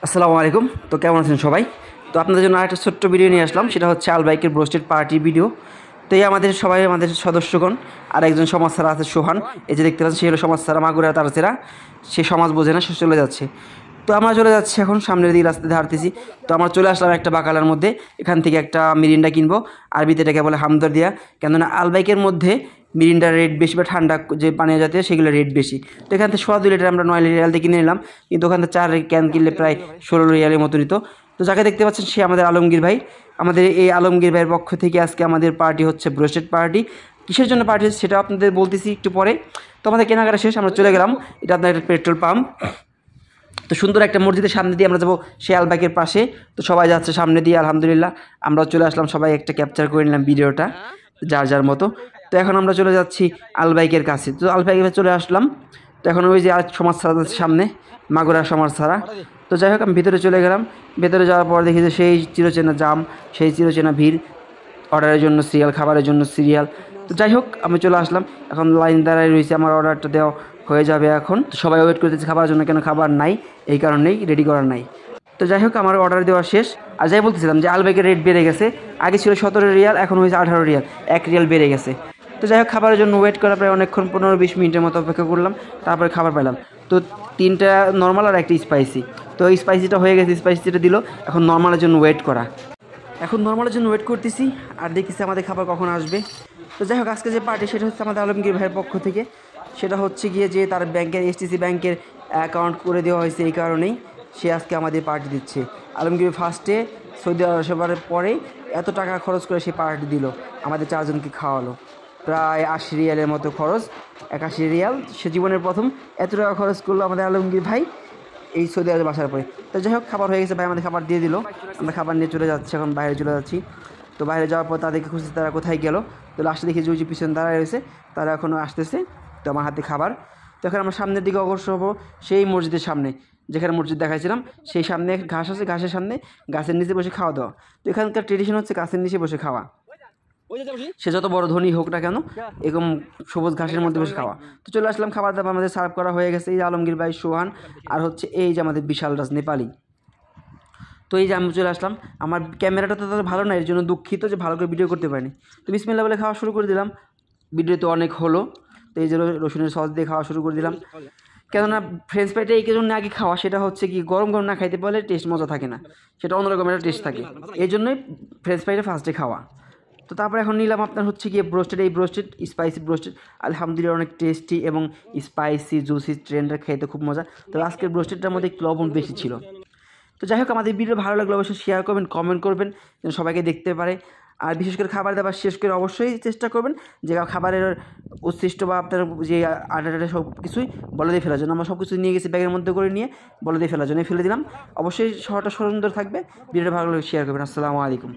আসসালামু আলাইকুম। তো কেমন আছেন সবাই? তো আপনাদের জন্য আরেকটা ছোট্ট ভিডিও নিয়ে আসলাম, সেটা হচ্ছে আলবাইকের ব্রোস্টেড পার্টি ভিডিও। তো এই আমাদের সদস্যগণ আর একজন সমাজ ছাড়া আছে সোহান, এই যে দেখতে পাচ্ছেন সে হলো সমাজ ছাড়া মাগুরা তারচেরা, সে সমাজ বোঝে না, সে চলে যাচ্ছে। তো আমরা চলে যাচ্ছি এখন সামনের দিকে রাস্তাতে হাঁটতেছি। তো আমরা চলে আসলাম একটা বাকালার মধ্যে, এখান থেকে একটা মিরিন্ডা কিনবো, আরবিতে এটাকে বলে হামদর দিয়া। কেননা আলবাইকের মধ্যে মিরিন্ডার রেট বেশি বা ঠান্ডা যে পানীয় জাতীয় সেগুলো রেট বেশি। তো এখান থেকে 2.5 লিটার আমরা 9 রিয়াল দিয়ে কিনে নিলাম, কিন্তু ওখান থেকে 4 ক্যান কিনলে প্রায় 16 রিয়ালের মতো নিত। তো যাকে দেখতে পাচ্ছেন সে আমাদের আলমগীর ভাই। আমাদের এই আলমগীর ভাইয়ের পক্ষ থেকে আজকে আমাদের পার্টি হচ্ছে ব্রোস্টেড পার্টি। কিসের জন্য পার্টি হচ্ছে সেটা আপনাদের বলতেছি একটু পরে। তো আমাদের কেনাকাটা শেষ, আমরা চলে গেলাম। এটা আপনার একটা পেট্রোল পাম্প। তো সুন্দর একটা মসজিদের সামনে দিয়ে আমরা যাবো সে আলবাইকের পাশে। তো সবাই যাচ্ছে সামনে দিয়ে, আলহামদুলিল্লাহ আমরাও চলে আসলাম, সবাই একটা ক্যাপচার করে নিলাম ভিডিওটা যার যার মতো। তো এখন আমরা চলে যাচ্ছি আলবাইকের কাছে। তো আলবাইকে চলে আসলাম। তো এখন ওই যে আর সমাজ ছাড়া যাচ্ছে সামনে, মাগুরা সমাজ ছাড়া। তো যাই হোক আমি ভিতরে চলে গেলাম। ভেতরে যাওয়ার পর দেখি যে সেই চিরচেনা জাম, সেই চিরচেনা ভিড়, অর্ডারের জন্য সিরিয়াল, খাবারের জন্য সিরিয়াল। তো যাই হোক আমি চলে আসলাম, এখন লাইন দাঁড়ায় রয়েছে, আমার অর্ডারটা দেওয়া হয়ে যাবে এখন। সবাই ওয়েট করতেছে খাবারের জন্য, কেন খাবার নাই এই কারণেই রেডি করা নাই। তো যাই হোক আমার অর্ডার দেওয়া শেষ। আর যাই বলতেছিলাম যে আলবাইকের রেট বেড়ে গেছে, আগে ছিল 17 রিয়াল, এখন হয়েছে 18 রিয়াল, 1 রিয়াল বেড়ে গেছে। তো যাই হোক খাবারের জন্য ওয়েট করা প্রায় অনেকক্ষণ, 15-20 মিনিটের মতো অপেক্ষা করলাম, তারপরে খাবার পেলাম। তো 3টা নর্মাল আর একটা স্পাইসি। তো স্পাইসিটা হয়ে গেছে, স্পাইসিটা দিল, এখন নর্মালের জন্য ওয়েট করা। এখন নর্মালের জন্য ওয়েট করতেছি আর দেখতেছি আমাদের খাবার কখন আসবে। তো যাই হোক আজকে যে পার্টি সেটা হচ্ছে আমাদের আলমগীর ভাইয়ের পক্ষ থেকে। সেটা হচ্ছে গিয়ে যে তার ব্যাংকের এসটিসি ব্যাংকের অ্যাকাউন্ট করে দেওয়া হয়েছে, এই কারণেই সে আজকে আমাদের পার্টি দিচ্ছে। আলমগীর ফার্স্টে সৌদি আরবের পরে এত টাকা খরচ করে সে পার্টি দিল, আমাদের 4জনকে খাওয়ালো। প্রায় 80 রিয়ালের মতো খরচ, 81 রিয়াল। সে জীবনের প্রথম এত টাকা খরচ করলো আমাদের আলমগীর ভাই এই সৌদি আরবে আসার পরে। তো যাই হোক খাবার হয়ে গেছে, ভাই আমাদের খাবার দিয়ে দিল, আমরা খাবার নিয়ে চলে যাচ্ছি, এখন বাইরে চলে যাচ্ছি। তো বাইরে যাওয়ার পর তাদেরকে খুঁজতে তারা কোথায় গেল। তো লাস্টে দেখি যে ওই যে পিছনে দাঁড়ায় রয়েছে, তারা এখনও আসতেছে। তো আমার হাতে খাবার। তো এখন আমরা সামনের দিকে অগ্রসর হবো, সেই মসজিদের সামনে, যেখানে মসজিদ দেখাইছিলাম সেই সামনে ঘাস আছে, ঘাসের সামনে গাছের নিচে বসে খাওয়া দাওয়া। তো এখানকার ট্রেডিশন হচ্ছে গাছের নিচে বসে খাওয়া, সে যত বড় ধনী হোক না কেন, এরকম সবুজ ঘাসের মধ্যে বসে খাওয়া। তো চলে আসলাম, খাবার দাবার আমাদের সার্ভ করা হয়ে গেছে। এই যে আলমগীর ভাই, সোহান, আর হচ্ছে এই যে আমাদের বিশাল রাজ নেপালি। তো এই যে আমি চলে আসলাম, আমার ক্যামেরাটা তো তাদের ভালো না, এর জন্য দুঃখিত যে ভালো করে ভিডিও করতে পারিনি। তো বিসমিল্লাহ বলে খাওয়া শুরু করে দিলাম, ভিডিও তো অনেক হলো। তো এই যে রসুনের সস দিয়ে খাওয়া শুরু করে দিলাম। কেননা ফ্রেঞ্চ ফ্রাইটা এই জন্য আগে খাওয়া, সেটা হচ্ছে কি গরম গরম না খাইতে পারলে টেস্ট মজা থাকে না, সেটা অন্যরকম একটা টেস্ট থাকে, এই জন্যই ফ্রেঞ্চ ফ্রাইটা ফার্স্টে খাওয়া। তো তারপরে এখন নিলাম আপনার হচ্ছে গিয়ে ব্রোস্টেড, এই ব্রোস্টেড স্পাইসি ব্রোস্টেড, আলহামদুলিল্লাহ অনেক টেস্টি এবং স্পাইসি জুসি, ট্রেন্ডটা খেতে খুব মজা। তো আজকের ব্রোস্টেডটার মধ্যে একটু লবণ বেশি ছিল। তো যাই হোক আমাদের ভিডিও ভালো লাগলে অবশ্যই শেয়ার করবেন, কমেন্ট করবেন, যেন সবাইকে দেখতে পারে। আর বিশেষ করে খাবার দাবার শেষ করে অবশ্যই চেষ্টা করবেন যে খাবারের উচ্ছিষ্ট বা আপনার যে আটা সব কিছুই বলে দিয়ে ফেলার জন্য। আমরা সব কিছু নিয়ে গেছি ব্যাগের মধ্যে করে নিয়ে, বলে দিয়ে ফেলার জন্য ফেলে দিলাম। অবশ্যই শহরটা সুন্দর থাকবে। ভিডিওটা ভালো লাগলে শেয়ার করবেন। আসসালামু আলাইকুম।